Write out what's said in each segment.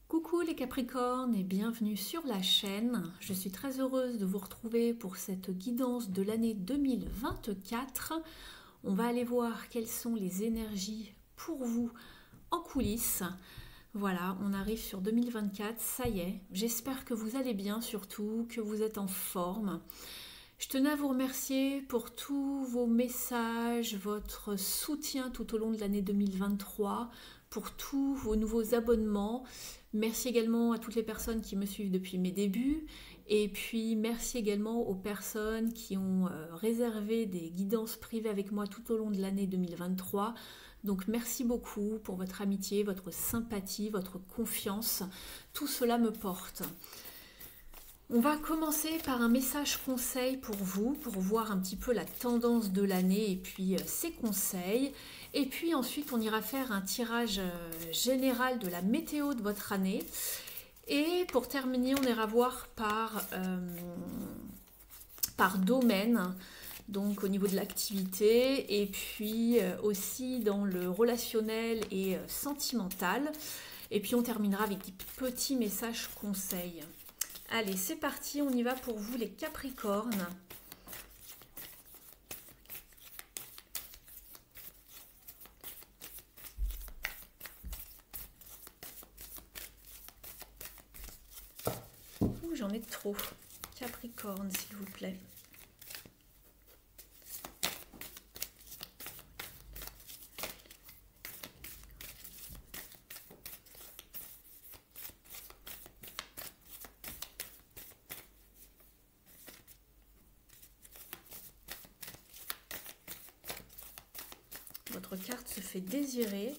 Coucou les Capricornes et bienvenue sur la chaîne. Je suis très heureuse de vous retrouver pour cette guidance de l'année 2024. On va aller voir quelles sont les énergies pour vous en coulisses. Voilà, on arrive sur 2024, ça y est. J'espère que vous allez bien surtout, que vous êtes en forme. Je tenais à vous remercier pour tous vos messages, votre soutien tout au long de l'année 2023, pour tous vos nouveaux abonnements. Merci également à toutes les personnes qui me suivent depuis mes débuts. Et puis merci également aux personnes qui ont réservé des guidances privées avec moi tout au long de l'année 2023. Donc merci beaucoup pour votre amitié, votre sympathie, votre confiance. Tout cela me porte. On va commencer par un message conseil pour vous, pour voir un petit peu la tendance de l'année et puis ses conseils. Et puis ensuite, on ira faire un tirage général de la météo de votre année. Et pour terminer, on ira voir par domaine, donc au niveau de l'activité, et puis aussi dans le relationnel et sentimental. Et puis on terminera avec des petits messages conseils. Allez, c'est parti, on y va pour vous les Capricornes. Ouh, j'en ai trop. Capricorne, s'il vous plaît. Votre carte se fait désirer.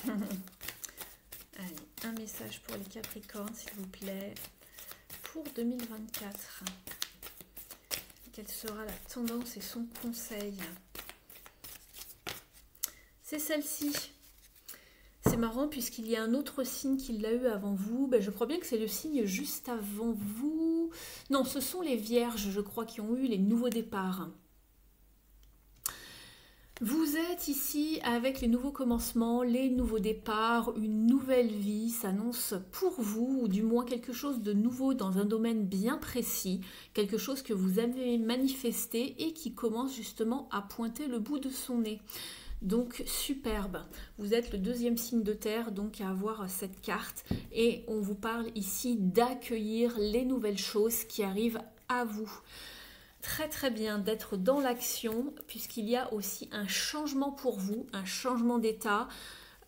Allez, un message pour les Capricornes, s'il vous plaît, pour 2024. Quelle sera la tendance et son conseil? C'est celle-ci. C'est marrant puisqu'il y a un autre signe qui l'a eu avant vous. Je crois bien que c'est le signe juste avant vous. Non, ce sont les Vierges, je crois, qui ont eu les nouveaux départs. Vous êtes ici avec les nouveaux commencements, les nouveaux départs, une nouvelle vie s'annonce pour vous, ou du moins quelque chose de nouveau dans un domaine bien précis, quelque chose que vous avez manifesté et qui commence justement à pointer le bout de son nez. Donc superbe, vous êtes le deuxième signe de terre donc à avoir cette carte et on vous parle ici d'accueillir les nouvelles choses qui arrivent à vous. Très très bien d'être dans l'action puisqu'il y a aussi un changement pour vous, un changement d'état.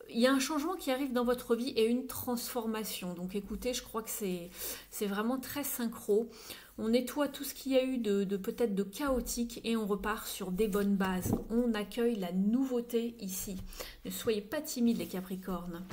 Il y a un changement qui arrive dans votre vie et une transformation. Donc écoutez, je crois que c'est vraiment très synchro. On nettoie tout ce qu'il y a eu de peut-être de chaotique et on repart sur des bonnes bases. On accueille la nouveauté ici. Ne soyez pas timides les Capricornes.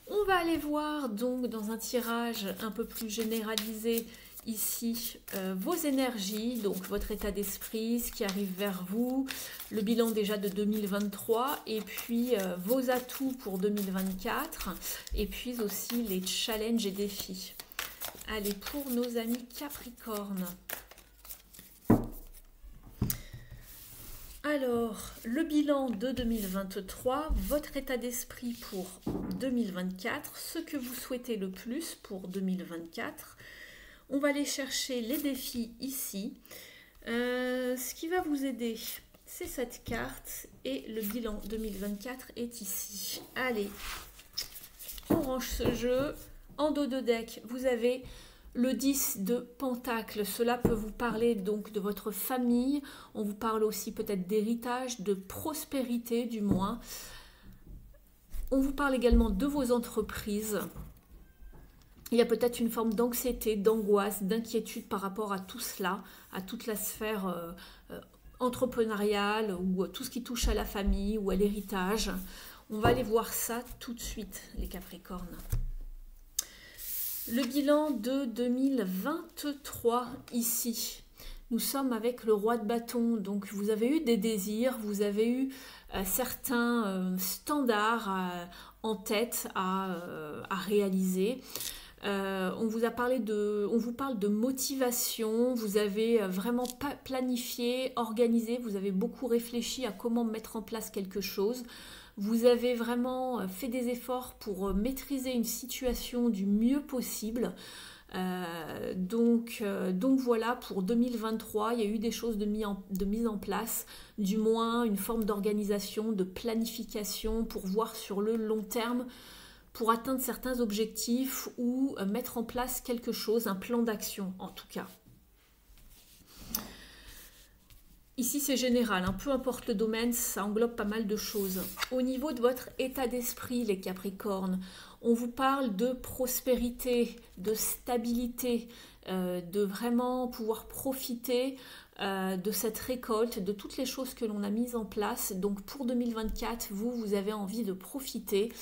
On va aller voir donc dans un tirage un peu plus généralisé ici vos énergies, donc votre état d'esprit, ce qui arrive vers vous, le bilan déjà de 2023 et puis vos atouts pour 2024 et puis aussi les challenges et défis. Allez, pour nos amis Capricornes. Alors, le bilan de 2023, votre état d'esprit pour 2024, ce que vous souhaitez le plus pour 2024. On va aller chercher les défis ici. Ce qui va vous aider, c'est cette carte et le bilan 2024 est ici. Allez, on range ce jeu. En dos de deck, vous avez le 10 de Pentacle. Cela peut vous parler donc de votre famille. On vous parle aussi peut-être d'héritage, de prospérité du moins. On vous parle également de vos entreprises. Il y a peut-être une forme d'anxiété, d'angoisse, d'inquiétude par rapport à tout cela, à toute la sphère entrepreneuriale ou tout ce qui touche à la famille ou à l'héritage. On va aller voir ça tout de suite, les Capricornes. Le bilan de 2023 ici. Nous sommes avec le roi de bâton, donc vous avez eu des désirs, vous avez eu certains standards en tête à réaliser. On vous parle de motivation, vous avez vraiment planifié, organisé, vous avez beaucoup réfléchi à comment mettre en place quelque chose. Vous avez vraiment fait des efforts pour maîtriser une situation du mieux possible. Donc voilà, pour 2023, il y a eu des choses de mise en place, du moins une forme d'organisation, de planification pour voir sur le long terme, pour atteindre certains objectifs ou mettre en place quelque chose, un plan d'action en tout cas. Ici, c'est général, hein, peu importe le domaine, ça englobe pas mal de choses. Au niveau de votre état d'esprit, les Capricornes, on vous parle de prospérité, de stabilité, de vraiment pouvoir profiter de cette récolte, de toutes les choses que l'on a mises en place. Donc pour 2024, vous avez envie de profiter.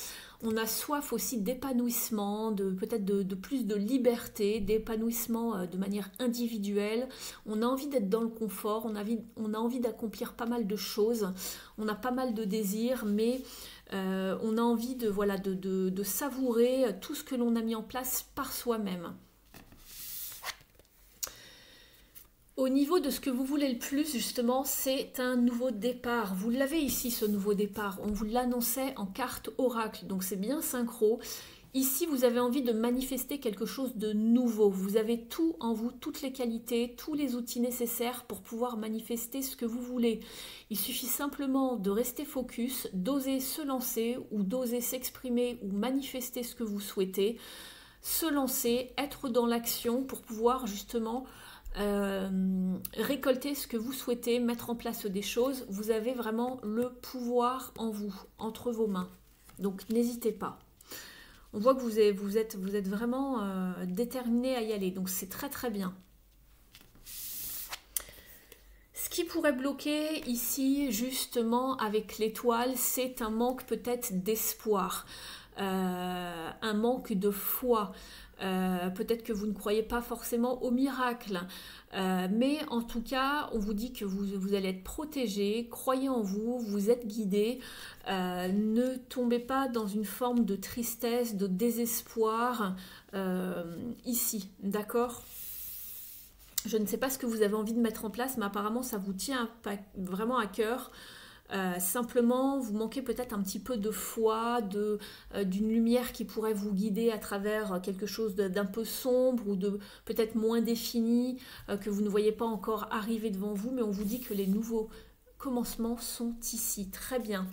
On a soif aussi d'épanouissement, peut-être de plus de liberté, d'épanouissement de manière individuelle. On a envie d'être dans le confort, on a envie d'accomplir pas mal de choses. On a pas mal de désirs, mais on a envie de savourer tout ce que l'on a mis en place par soi-même. Au niveau de ce que vous voulez le plus, justement, c'est un nouveau départ. Vous l'avez ici, ce nouveau départ. On vous l'annonçait en carte oracle, donc c'est bien synchro. Ici, vous avez envie de manifester quelque chose de nouveau. Vous avez tout en vous, toutes les qualités, tous les outils nécessaires pour pouvoir manifester ce que vous voulez. Il suffit simplement de rester focus, d'oser se lancer ou d'oser s'exprimer ou manifester ce que vous souhaitez. Se lancer, être dans l'action pour pouvoir justement récolter ce que vous souhaitez, mettre en place des choses. Vous avez vraiment le pouvoir en vous, entre vos mains. Donc n'hésitez pas. On voit que vous êtes vraiment déterminé à y aller. Donc c'est très très bien. Ce qui pourrait bloquer ici, justement, avec l'étoile, c'est un manque peut-être d'espoir. Un manque de foi. Peut-être que vous ne croyez pas forcément au miracle, mais en tout cas, on vous dit que vous allez être protégé, croyez en vous, vous êtes guidé, ne tombez pas dans une forme de tristesse, de désespoir ici, d'accord ? Je ne sais pas ce que vous avez envie de mettre en place, mais apparemment ça vous tient vraiment à cœur. Simplement, vous manquez peut-être un petit peu de foi, d'une lumière qui pourrait vous guider à travers quelque chose d'un peu sombre ou de peut-être moins défini, que vous ne voyez pas encore arriver devant vous, mais on vous dit que les nouveaux commencements sont ici. Très bien.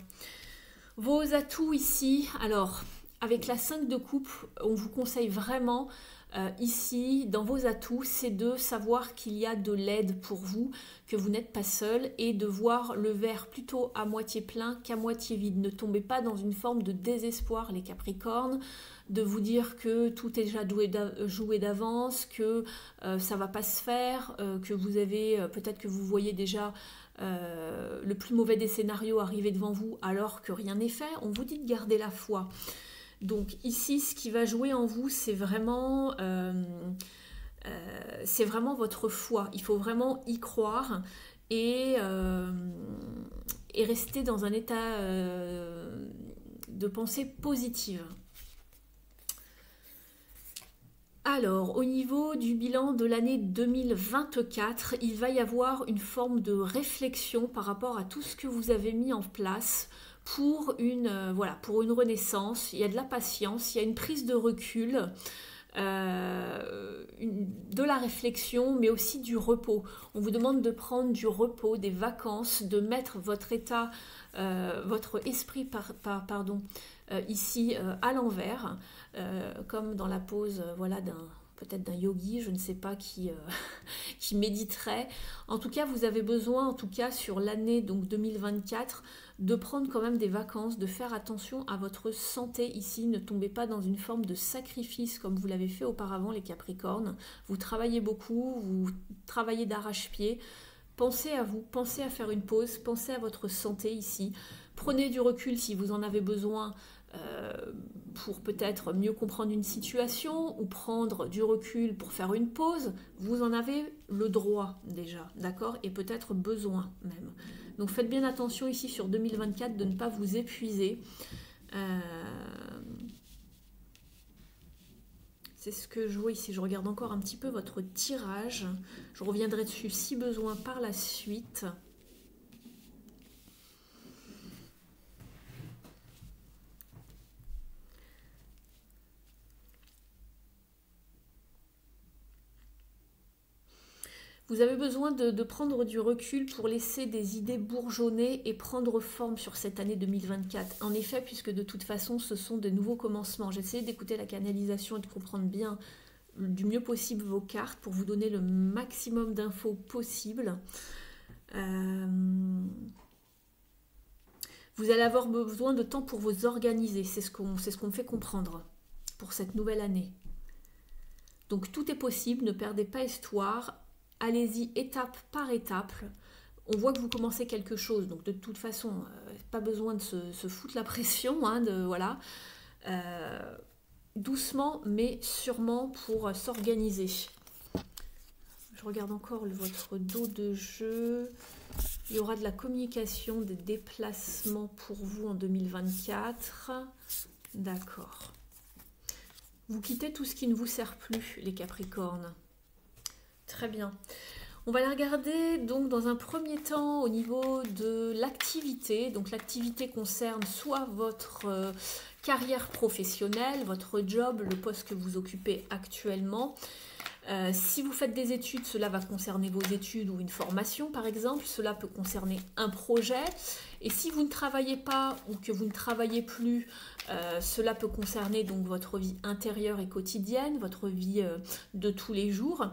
Vos atouts ici, alors, avec la 5 de coupe, on vous conseille vraiment ici, dans vos atouts, c'est de savoir qu'il y a de l'aide pour vous, que vous n'êtes pas seul et de voir le verre plutôt à moitié plein qu'à moitié vide. Ne tombez pas dans une forme de désespoir, les Capricornes, de vous dire que tout est déjà joué d'avance, que ça va pas se faire, que vous avez, peut-être que vous voyez déjà le plus mauvais des scénarios arriver devant vous alors que rien n'est fait. On vous dit de garder la foi. Donc ici, ce qui va jouer en vous, c'est vraiment votre foi. Il faut vraiment y croire et rester dans un état de pensée positive. Alors, au niveau du bilan de l'année 2024, il va y avoir une forme de réflexion par rapport à tout ce que vous avez mis en place pour une renaissance. Il y a de la patience, il y a une prise de recul, de la réflexion, mais aussi du repos. On vous demande de prendre du repos, des vacances, de mettre votre état, votre esprit, ici à l'envers, comme dans la pose, peut-être d'un yogi, je ne sais pas qui méditerait. En tout cas, vous avez besoin, en tout cas sur l'année donc 2024, de prendre quand même des vacances, de faire attention à votre santé ici. Ne tombez pas dans une forme de sacrifice comme vous l'avez fait auparavant, les Capricornes. Vous travaillez beaucoup, vous travaillez d'arrache-pied. Pensez à vous, pensez à faire une pause, pensez à votre santé ici. Prenez du recul si vous en avez besoin pour peut-être mieux comprendre une situation ou prendre du recul pour faire une pause. Vous en avez le droit déjà, d'accord ? Et peut-être besoin même. Donc faites bien attention ici sur 2024 de ne pas vous épuiser. C'est ce que je vois ici. Je regarde encore un petit peu votre tirage. Je reviendrai dessus si besoin par la suite. Vous avez besoin de prendre du recul pour laisser des idées bourgeonner et prendre forme sur cette année 2024. En effet, puisque de toute façon, ce sont de nouveaux commencements. J'essaie d'écouter la canalisation et de comprendre bien du mieux possible vos cartes pour vous donner le maximum d'infos possible. Vous allez avoir besoin de temps pour vous organiser. C'est ce qu'on me fait comprendre pour cette nouvelle année. Donc tout est possible, ne perdez pas espoir. Allez-y étape par étape. On voit que vous commencez quelque chose, donc de toute façon, pas besoin de se foutre la pression, hein, voilà. Doucement, mais sûrement pour s'organiser. Je regarde encore votre dos de jeu. Il y aura de la communication, des déplacements pour vous en 2024. D'accord. Vous quittez tout ce qui ne vous sert plus, les Capricornes. Très bien. On va la regarder donc dans un premier temps au niveau de l'activité. Donc l'activité concerne soit votre carrière professionnelle, votre job, le poste que vous occupez actuellement. Si vous faites des études, cela va concerner vos études ou une formation par exemple. Cela peut concerner un projet. Et si vous ne travaillez pas ou que vous ne travaillez plus, cela peut concerner donc votre vie intérieure et quotidienne, votre vie de tous les jours.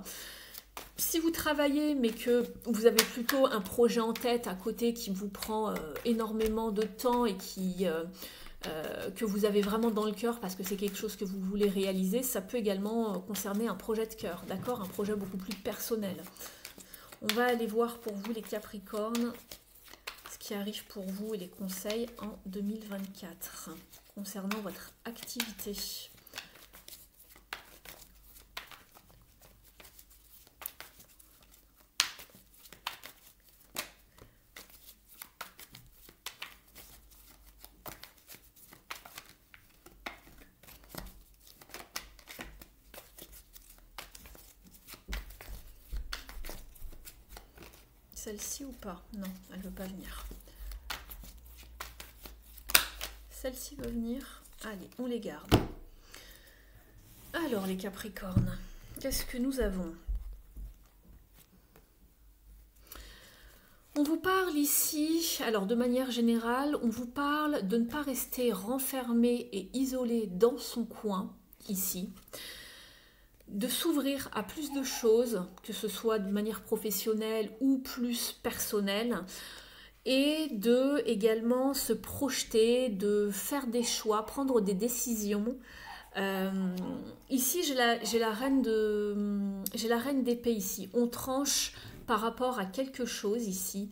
Si vous travaillez mais que vous avez plutôt un projet en tête à côté qui vous prend énormément de temps et que vous avez vraiment dans le cœur parce que c'est quelque chose que vous voulez réaliser, ça peut également concerner un projet de cœur, d'accord? Un projet beaucoup plus personnel. On va aller voir pour vous les Capricornes ce qui arrive pour vous et les conseils en 2024 concernant votre activité. Celle-ci ou pas? Non, elle ne veut pas venir. Celle-ci veut venir. Allez, on les garde. Alors, les Capricornes, qu'est-ce que nous avons? On vous parle ici, alors de manière générale, on vous parle de ne pas rester renfermé et isolé dans son coin, ici. De s'ouvrir à plus de choses, que ce soit de manière professionnelle ou plus personnelle, et de également se projeter, de faire des choix, prendre des décisions. Ici, j'ai la reine d'épée ici. On tranche par rapport à quelque chose ici.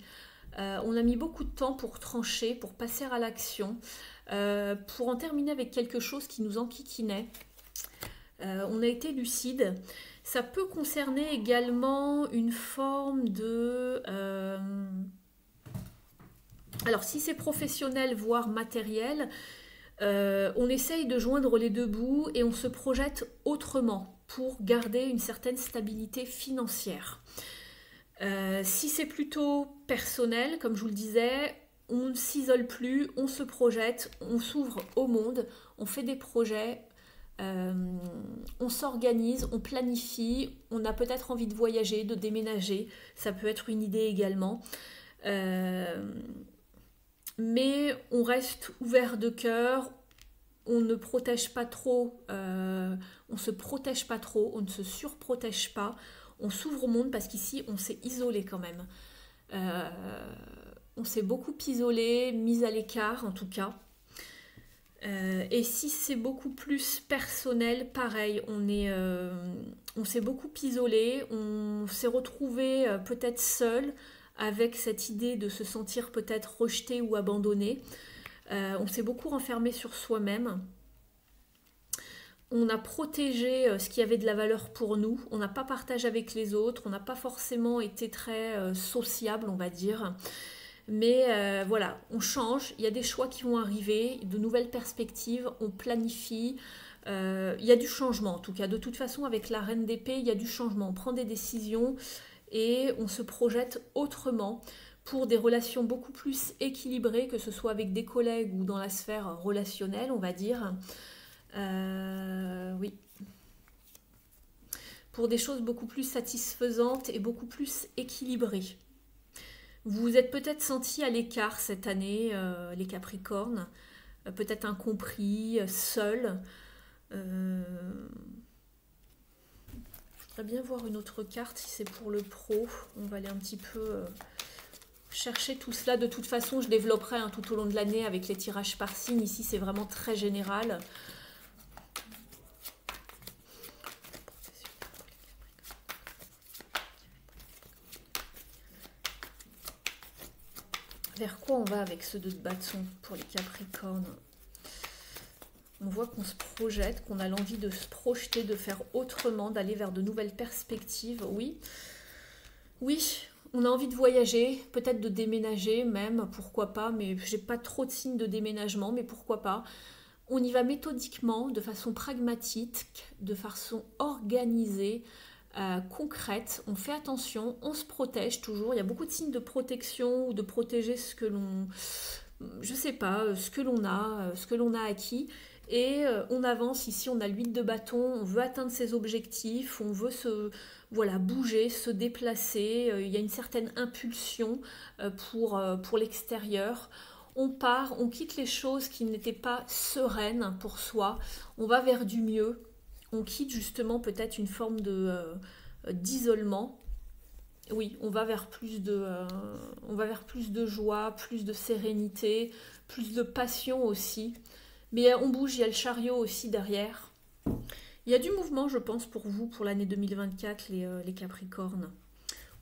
On a mis beaucoup de temps pour trancher, pour passer à l'action, pour en terminer avec quelque chose qui nous enquiquinait. On a été lucide. Ça peut concerner également une forme de... alors, si c'est professionnel, voire matériel, on essaye de joindre les deux bouts et on se projette autrement pour garder une certaine stabilité financière. Si c'est plutôt personnel, comme je vous le disais, on ne s'isole plus, on se projette, on s'ouvre au monde, on fait des projets... on s'organise, on planifie, on a peut-être envie de voyager, de déménager, ça peut être une idée également. Mais on reste ouvert de cœur, on ne protège pas trop, on se protège pas trop, on ne se surprotège pas, on s'ouvre au monde parce qu'ici on s'est isolé quand même. On s'est beaucoup isolé, mis à l'écart en tout cas. Et si c'est beaucoup plus personnel, pareil, on s'est beaucoup isolé, on s'est retrouvé peut-être seul avec cette idée de se sentir peut-être rejeté ou abandonné. On s'est beaucoup renfermé sur soi-même. On a protégé ce qui avait de la valeur pour nous. On n'a pas partagé avec les autres. On n'a pas forcément été très sociable, on va dire. Mais voilà, on change, il y a des choix qui vont arriver, de nouvelles perspectives, on planifie, il y a du changement en tout cas. De toute façon, avec la reine d'épée, il y a du changement. On prend des décisions et on se projette autrement pour des relations beaucoup plus équilibrées, que ce soit avec des collègues ou dans la sphère relationnelle, on va dire. Oui. pour des choses beaucoup plus satisfaisantes et beaucoup plus équilibrées. Vous vous êtes peut-être senti à l'écart cette année, les Capricornes, peut-être incompris, seul. Je voudrais bien voir une autre carte si c'est pour le pro. On va aller un petit peu chercher tout cela. De toute façon, je développerai tout au long de l'année avec les tirages par signe. Ici, c'est vraiment très général. Vers quoi on va avec ce 2 de bâton pour les Capricornes? On voit qu'on se projette, qu'on a l'envie de se projeter, de faire autrement, d'aller vers de nouvelles perspectives. Oui, oui, on a envie de voyager, peut-être de déménager même, pourquoi pas, mais j'ai pas trop de signes de déménagement, mais pourquoi pas. On y va méthodiquement, de façon pragmatique, de façon organisée, concrète. On fait attention, on se protège toujours. Il y a beaucoup de signes de protection ou de protéger ce que l'on, je sais pas, ce que l'on a acquis. Et on avance. Ici, on a l'huile de bâton. On veut atteindre ses objectifs. On veut bouger, se déplacer. Il y a une certaine impulsion pour l'extérieur. On part, on quitte les choses qui n'étaient pas sereines pour soi. On va vers du mieux. On quitte justement peut-être une forme d'isolement. Oui, on va vers plus de joie, plus de sérénité, plus de passion aussi. Mais on bouge, il y a le chariot aussi derrière. Il y a du mouvement, je pense, pour vous, pour l'année 2024, les Capricornes.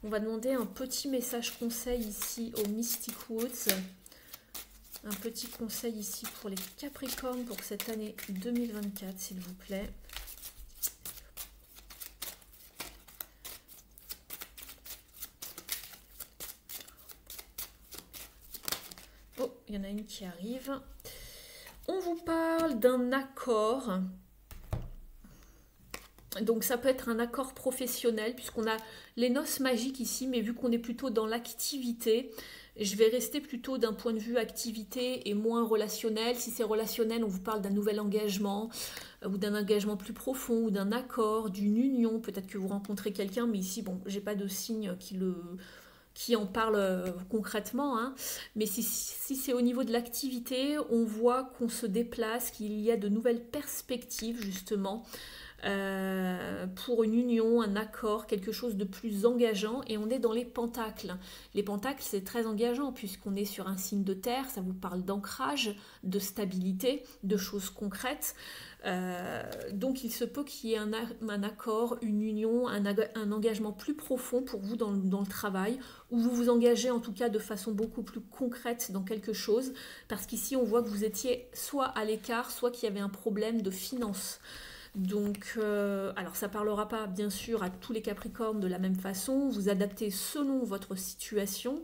On va demander un petit message conseil ici au Mystic Woods. Un petit conseil ici pour les Capricornes pour cette année 2024, s'il vous plaît. Oh, il y en a une qui arrive. On vous parle d'un accord. Donc ça peut être un accord professionnel puisqu'on a les noces magiques ici, mais vu qu'on est plutôt dans l'activité, je vais rester plutôt d'un point de vue activité et moins relationnel. Si c'est relationnel, on vous parle d'un nouvel engagement ou d'un engagement plus profond ou d'un accord, d'une union. Peut-être que vous rencontrez quelqu'un, mais ici, bon, j'ai pas de signe qui en parle concrètement. Hein. Mais si c'est au niveau de l'activité, on voit qu'on se déplace, qu'il y a de nouvelles perspectives justement. Pour une union, un accord, quelque chose de plus engageant, et on est dans les pentacles. Les pentacles, c'est très engageant puisqu'on est sur un signe de terre, ça vous parle d'ancrage, de stabilité, de choses concrètes. Donc il se peut qu'il y ait un accord, une union, un engagement plus profond pour vous dans le travail, où vous vous engagez en tout cas de façon beaucoup plus concrète dans quelque chose, parce qu'ici on voit que vous étiez soit à l'écart, soit qu'il y avait un problème de finances. Donc, alors ça ne parlera pas bien sûr à tous les Capricornes de la même façon, vous adaptez selon votre situation,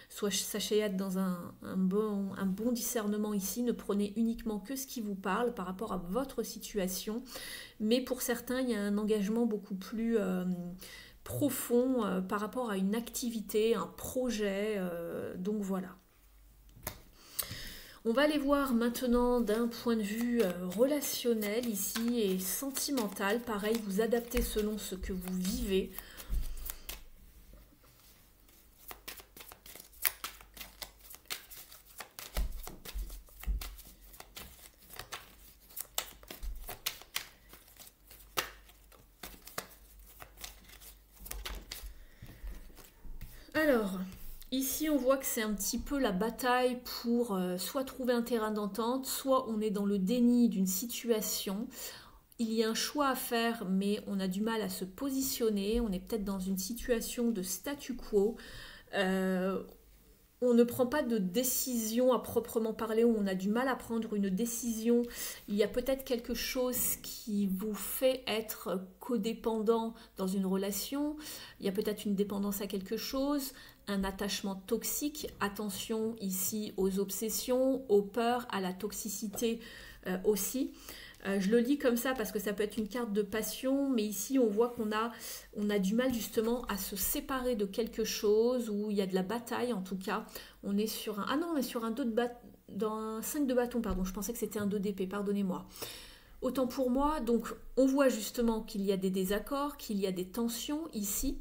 soit sachez être dans un bon discernement ici, ne prenez uniquement que ce qui vous parle par rapport à votre situation, mais pour certains il y a un engagement beaucoup plus profond par rapport à une activité, un projet, donc voilà. On va aller voir maintenant d'un point de vue relationnel ici et sentimental. Pareil, vous adaptez selon ce que vous vivez. Alors, ici, on voit que c'est un petit peu la bataille pour soit trouver un terrain d'entente, soit on est dans le déni d'une situation. Il y a un choix à faire, mais on a du mal à se positionner. On est peut-être dans une situation de statu quo. On ne prend pas de décision à proprement parler, ou on a du mal à prendre une décision. Il y a peut-être quelque chose qui vous fait être codépendant dans une relation. Il y a peut-être une dépendance à quelque chose, un attachement toxique. Attention ici aux obsessions, aux peurs, à la toxicité aussi. Je le lis comme ça parce que ça peut être une carte de passion, mais ici on voit qu'on a du mal justement à se séparer de quelque chose, où il y a de la bataille en tout cas. On est sur un... Ah non, on est sur un 2 de bâton, dans un 5 de bâton, pardon, je pensais que c'était un 2 d'épée, pardonnez-moi. autant pour moi. Donc on voit justement qu'il y a des désaccords, qu'il y a des tensions ici.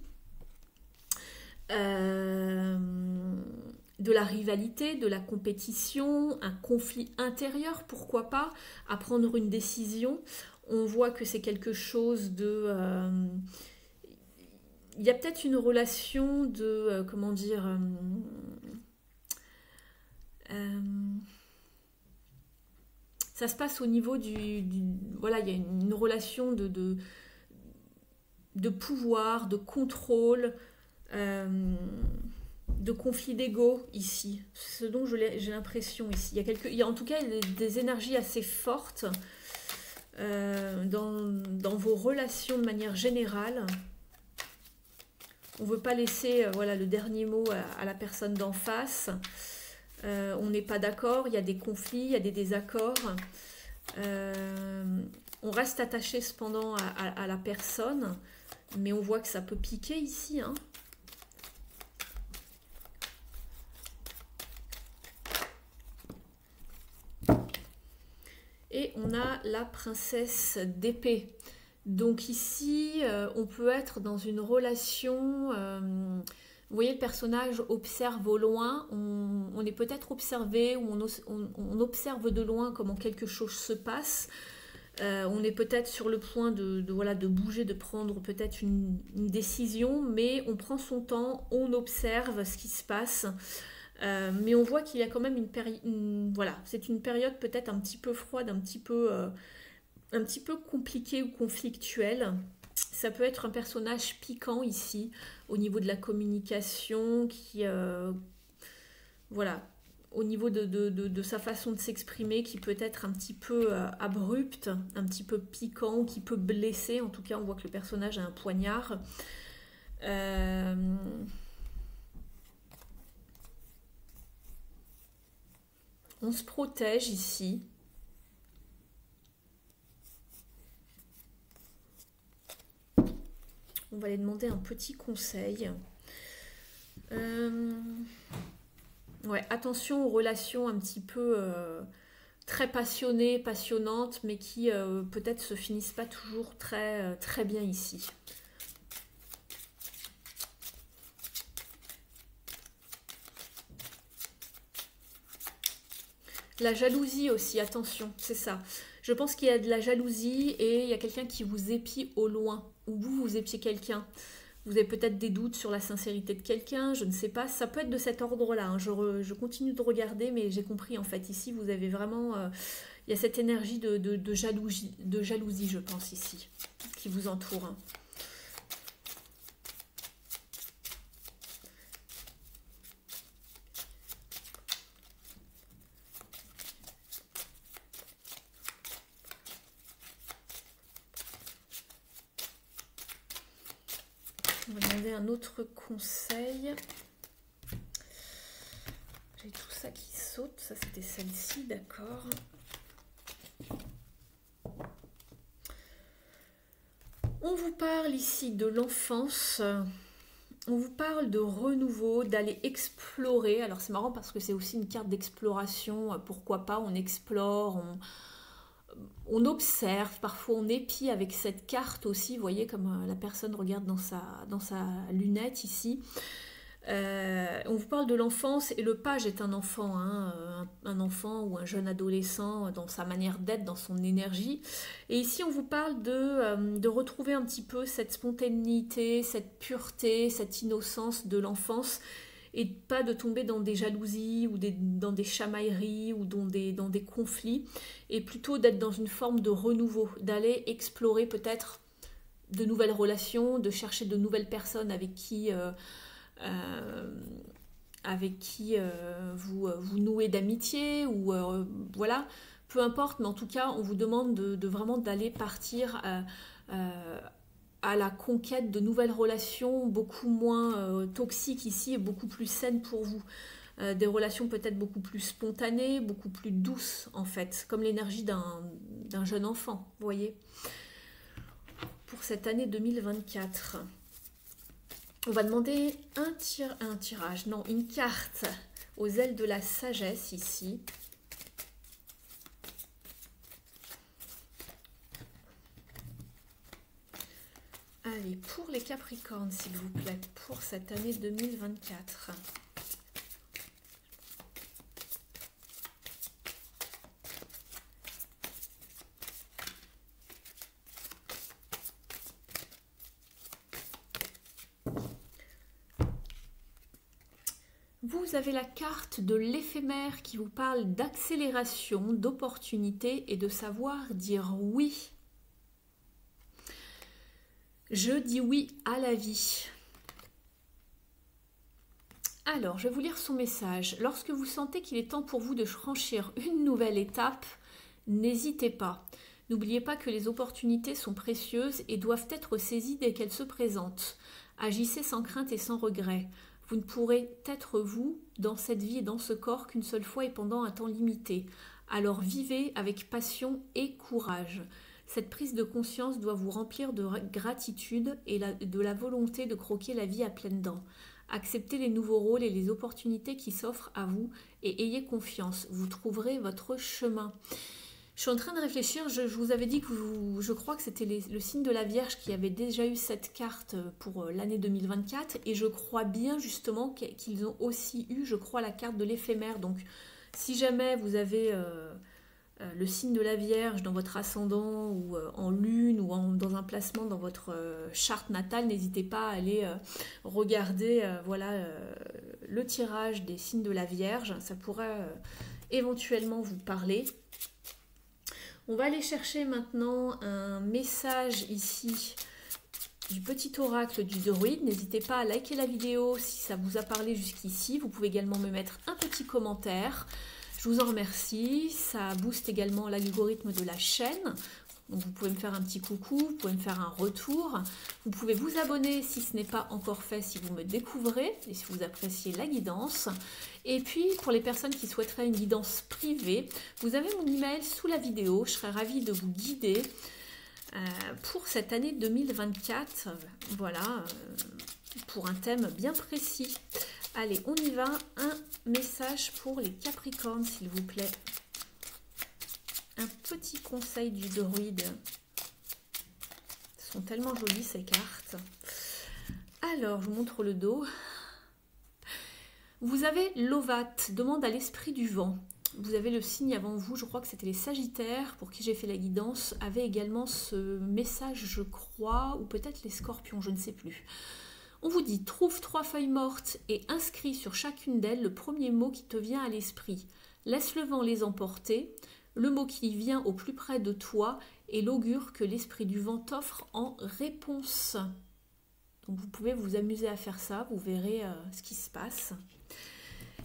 De la rivalité, de la compétition, un conflit intérieur, pourquoi pas, à prendre une décision. On voit que c'est quelque chose de... il y a peut-être une relation de... comment dire... ça se passe au niveau voilà, il y a une relation de pouvoir, de contrôle, de conflit d'ego ici. Ce dont j'ai l'impression ici. Il y a en tout cas des énergies assez fortes dans vos relations de manière générale. On ne veut pas laisser voilà, le dernier mot à la personne d'en face. On n'est pas d'accord, il y a des conflits, il y a des désaccords. On reste attaché cependant à la personne, mais on voit que ça peut piquer ici. Hein. Et on a la princesse d'épée. Donc ici, on peut être dans une relation... vous voyez, le personnage observe au loin, on est peut-être observé, ou on observe de loin comment quelque chose se passe. On est peut-être sur le point voilà, de bouger, de prendre peut-être une décision, mais on prend son temps, on observe ce qui se passe. Mais on voit qu'il y a quand même une période... Voilà, c'est une période peut-être un petit peu froide, un petit peu compliquée ou conflictuelle. Ça peut être un personnage piquant ici, au niveau de la communication, qui, voilà, au niveau de sa façon de s'exprimer, qui peut être un petit peu abrupte, un petit peu piquant, qui peut blesser. En tout cas, on voit que le personnage a un poignard. On se protège ici. On va aller demander un petit conseil. Ouais, attention aux relations un petit peu très passionnées, passionnantes, mais qui peut-être se finissent pas toujours très, très bien ici. La jalousie aussi, attention, c'est ça. Je pense qu'il y a de la jalousie et il y a quelqu'un qui vous épie au loin, ou vous épiez quelqu'un. Vous avez peut-être des doutes sur la sincérité de quelqu'un, je ne sais pas. Ça peut être de cet ordre-là. Hein. Je continue de regarder, mais j'ai compris, en fait, ici, vous avez vraiment... il y a cette énergie de jalousie, je pense, ici, qui vous entoure. Hein. On va demander un autre conseil. J'ai tout ça qui saute. Ça, c'était celle-ci, d'accord. On vous parle ici de l'enfance. On vous parle de renouveau, d'aller explorer. Alors, c'est marrant parce que c'est aussi une carte d'exploration. Pourquoi pas, on explore, on observe, parfois on épie avec cette carte aussi, vous voyez comme la personne regarde dans sa lunette ici. On vous parle de l'enfance et le page est un enfant, hein, un enfant ou un jeune adolescent dans sa manière d'être, dans son énergie. Et ici on vous parle de retrouver un petit peu cette spontanéité, cette pureté, cette innocence de l'enfance. Et pas de tomber dans des jalousies ou dans des chamailleries ou dans des conflits, et plutôt d'être dans une forme de renouveau, d'aller explorer peut-être de nouvelles relations, de chercher de nouvelles personnes avec qui vous nouez d'amitié, ou voilà, peu importe, mais en tout cas on vous demande de vraiment d'aller partir à la conquête de nouvelles relations beaucoup moins toxiques ici et beaucoup plus saines pour vous. Des relations peut-être beaucoup plus spontanées, beaucoup plus douces en fait, comme l'énergie d'un jeune enfant, vous voyez, pour cette année 2024. On va demander un tirage, non, une carte aux ailes de la sagesse ici. Allez, pour les Capricornes, s'il vous plaît, pour cette année 2024. Vous avez la carte de l'éphémère qui vous parle d'accélération, d'opportunité et de savoir dire oui. Je dis oui à la vie. Alors, je vais vous lire son message. Lorsque vous sentez qu'il est temps pour vous de franchir une nouvelle étape, n'hésitez pas. N'oubliez pas que les opportunités sont précieuses et doivent être saisies dès qu'elles se présentent. Agissez sans crainte et sans regret. Vous ne pourrez être vous dans cette vie et dans ce corps qu'une seule fois et pendant un temps limité. Alors vivez avec passion et courage. Cette prise de conscience doit vous remplir de gratitude et de la volonté de croquer la vie à pleines dents. Acceptez les nouveaux rôles et les opportunités qui s'offrent à vous et ayez confiance. Vous trouverez votre chemin. Je suis en train de réfléchir, je vous avais dit que je crois que c'était le signe de la Vierge qui avait déjà eu cette carte pour l'année 2024 et je crois bien justement qu'ils ont aussi eu, je crois, la carte de l'éphémère. Donc si jamais vous avez le signe de la Vierge dans votre ascendant ou en lune ou dans un placement dans votre charte natale, n'hésitez pas à aller regarder le tirage des signes de la Vierge, ça pourrait éventuellement vous parler. On va aller chercher maintenant un message ici du petit oracle du druide. N'hésitez pas à liker la vidéo si ça vous a parlé jusqu'ici. Vous pouvez également me mettre un petit commentaire. Je vous en remercie. Ça booste également l'algorithme de la chaîne. Donc vous pouvez me faire un petit coucou, vous pouvez me faire un retour. Vous pouvez vous abonner si ce n'est pas encore fait, si vous me découvrez et si vous appréciez la guidance. Et puis pour les personnes qui souhaiteraient une guidance privée, vous avez mon email sous la vidéo. Je serais ravie de vous guider pour cette année 2024. Voilà, pour un thème bien précis. Allez, on y va. Un message pour les Capricornes, s'il vous plaît. Un petit conseil du druide. Elles sont tellement jolies ces cartes. Alors, je vous montre le dos. Vous avez l'Ovat, demande à l'esprit du vent. Vous avez le signe avant vous, je crois que c'était les Sagittaires, pour qui j'ai fait la guidance, avait également ce message, je crois, ou peut-être les Scorpions, je ne sais plus. On vous dit, trouve 3 feuilles mortes et inscris sur chacune d'elles le premier mot qui te vient à l'esprit. Laisse le vent les emporter. Le mot qui vient au plus près de toi est l'augure que l'esprit du vent t'offre en réponse. Donc vous pouvez vous amuser à faire ça, vous verrez ce qui se passe.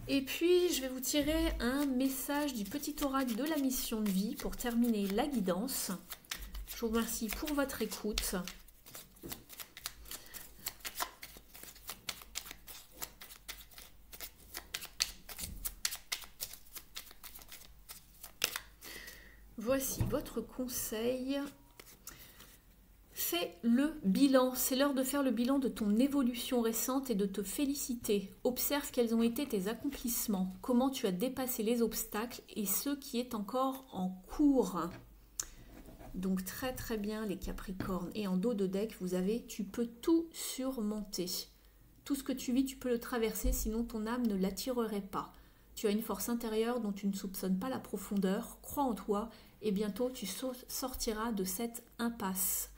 Et puis je vais vous tirer un message du petit oracle de la mission de vie pour terminer la guidance. Je vous remercie pour votre écoute. Voici votre conseil. Fais le bilan. C'est l'heure de faire le bilan de ton évolution récente et de te féliciter. Observe quels ont été tes accomplissements, comment tu as dépassé les obstacles et ce qui est encore en cours. Donc très très bien les Capricornes. Et en dos de deck, vous avez « Tu peux tout surmonter ». Tout ce que tu vis, tu peux le traverser, sinon ton âme ne l'attirerait pas. Tu as une force intérieure dont tu ne soupçonnes pas la profondeur. Crois en toi et bientôt tu sortiras de cette impasse.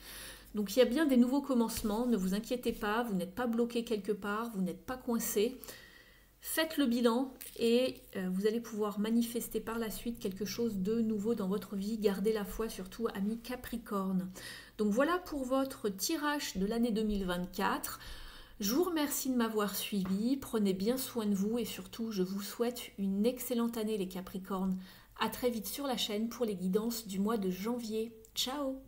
Donc il y a bien des nouveaux commencements, ne vous inquiétez pas, vous n'êtes pas bloqué quelque part, vous n'êtes pas coincé. Faites le bilan et vous allez pouvoir manifester par la suite quelque chose de nouveau dans votre vie. Gardez la foi, surtout amis Capricorne. Donc voilà pour votre tirage de l'année 2024. Je vous remercie de m'avoir suivi, prenez bien soin de vous et surtout je vous souhaite une excellente année les Capricornes. À très vite sur la chaîne pour les guidances du mois de janvier. Ciao!